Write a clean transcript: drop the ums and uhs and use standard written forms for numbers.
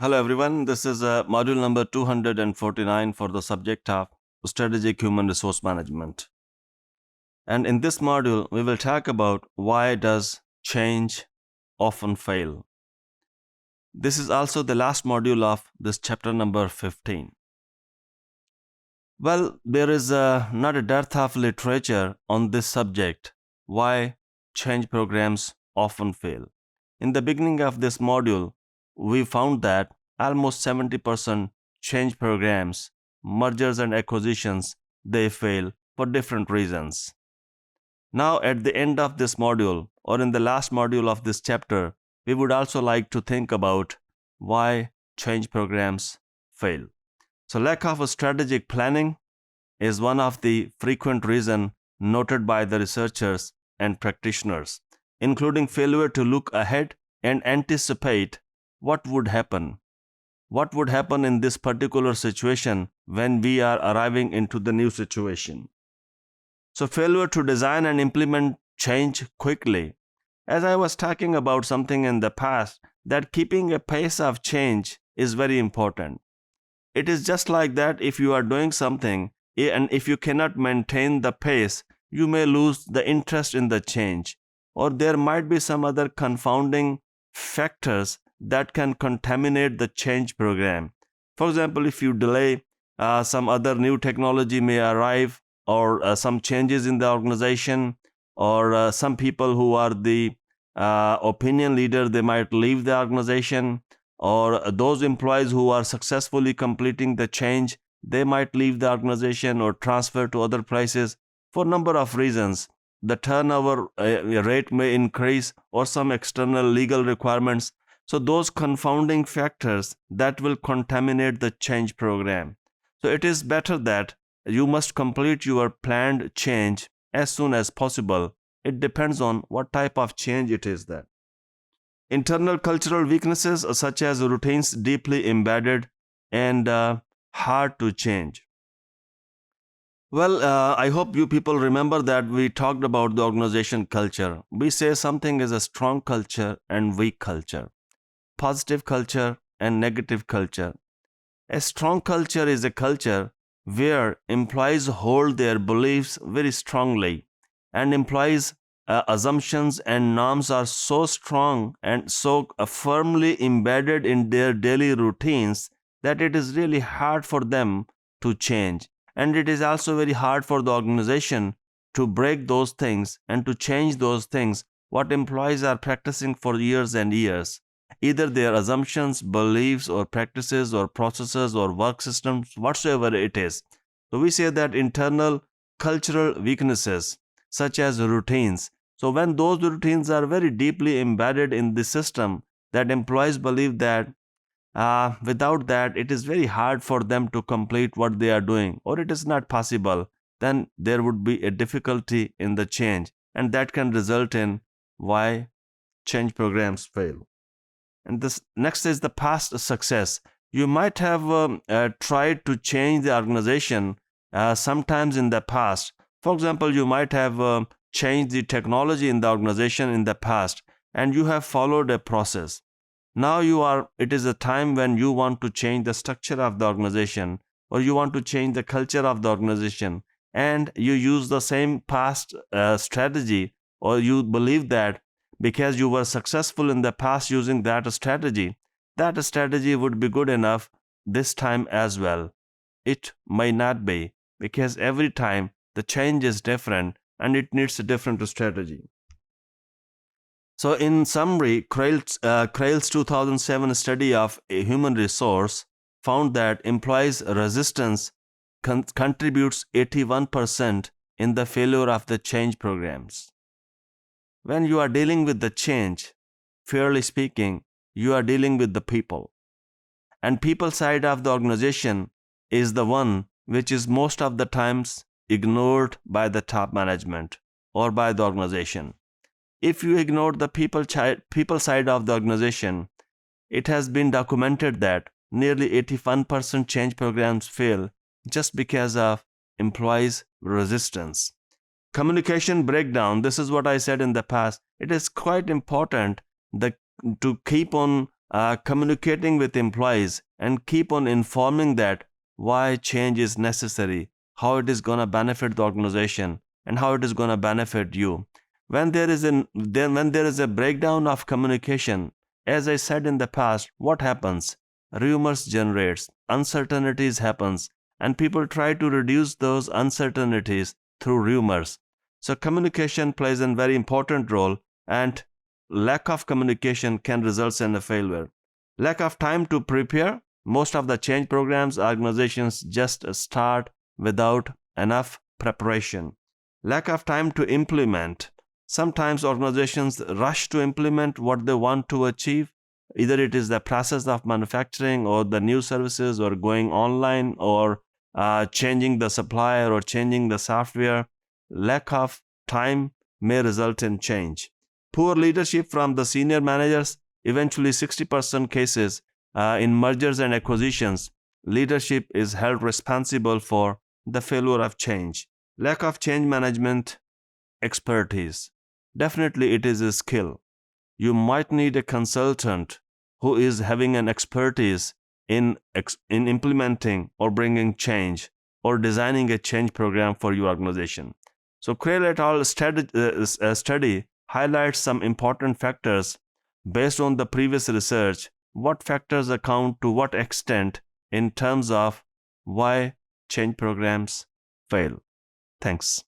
Hello everyone, this is module number 249 for the subject of Strategic Human Resource Management. And in this module, we will talk about why does change often fail. This is also the last module of this chapter number 15. Well, there is not a dearth of literature on this subject, why change programs often fail. In the beginning of this module, we found that almost 70% change programs, mergers and acquisitions, they fail for different reasons. Now, at the end of this module, or in the last module of this chapter, we would also like to think about why change programs fail. So, lack of a strategic planning is one of the frequent reasons noted by the researchers and practitioners, including failure to look ahead and anticipate what would happen. What would happen in this particular situation when we are arriving into the new situation? So, failure to design and implement change quickly. As I was talking about something in the past, that keeping a pace of change is very important. It is just like that if you are doing something and if you cannot maintain the pace, you may lose the interest in the change, or there might be some other confounding factors that can contaminate the change program. For example, if you delay, some other new technology may arrive, or some changes in the organization, or some people who are the opinion leader, they might leave the organization, or those employees who are successfully completing the change, they might leave the organization or transfer to other places for a number of reasons. The turnover rate may increase, or some external legal requirements. So those confounding factors that will contaminate the change program. So it is better that you must complete your planned change as soon as possible. It depends on what type of change it is that. Internal cultural weaknesses such as routines deeply embedded and hard to change. Well, I hope you people remember that we talked about the organization culture. We say something is a strong culture and weak culture, positive culture and negative culture. A strong culture is a culture where employees hold their beliefs very strongly, and employees' assumptions and norms are so strong and so firmly embedded in their daily routines that it is really hard for them to change. And it is also very hard for the organization to break those things and to change those things what employees are practicing for years and years, either their assumptions, beliefs, or practices, or processes, or work systems, whatsoever it is. So we say that internal cultural weaknesses, such as routines. So when those routines are very deeply embedded in the system, that employees believe that without that, it is very hard for them to complete what they are doing, or it is not possible, then there would be a difficulty in the change, and that can result in why change programs fail. And this next is the past success. You might have tried to change the organization sometimes in the past. For example, you might have changed the technology in the organization in the past, and you have followed a process. Now it is a time when you want to change the structure of the organization, or you want to change the culture of the organization, and you use the same past strategy, or you believe that because you were successful in the past using that strategy would be good enough this time as well. It may not be, because every time the change is different and it needs a different strategy. So, in summary, Crail's 2007 study of a human resource found that employees' resistance contributes 81% in the failure of the change programs. When you are dealing with the change, fairly speaking, you are dealing with the people. And people side of the organization is the one which is most of the times ignored by the top management or by the organization. If you ignore the people side of the organization, it has been documented that nearly 81% change programs fail just because of employees' resistance. Communication breakdown, this is what I said in the past. It is quite important to keep on communicating with employees and keep on informing that why change is necessary, how it is going to benefit the organization, and how it is going to benefit you. When there is a breakdown of communication, as I said in the past, what happens? Rumors generates, uncertainties happens, and people try to reduce those uncertainties through rumors. So communication plays a very important role, and lack of communication can result in a failure. Lack of time to prepare. Most of the change programs, organizations just start without enough preparation. Lack of time to implement. Sometimes organizations rush to implement what they want to achieve. Either it is the process of manufacturing or the new services or going online or changing the supplier or changing the software. Lack of time may result in change. Poor leadership from the senior managers. Eventually 60% cases in mergers and acquisitions, leadership is held responsible for the failure of change. Lack of change management expertise. Definitely it is a skill. You might need a consultant who is having an expertise in implementing or bringing change or designing a change program for your organization. So Crail et al. Study highlights some important factors based on the previous research. What factors account to what extent in terms of why change programs fail? Thanks.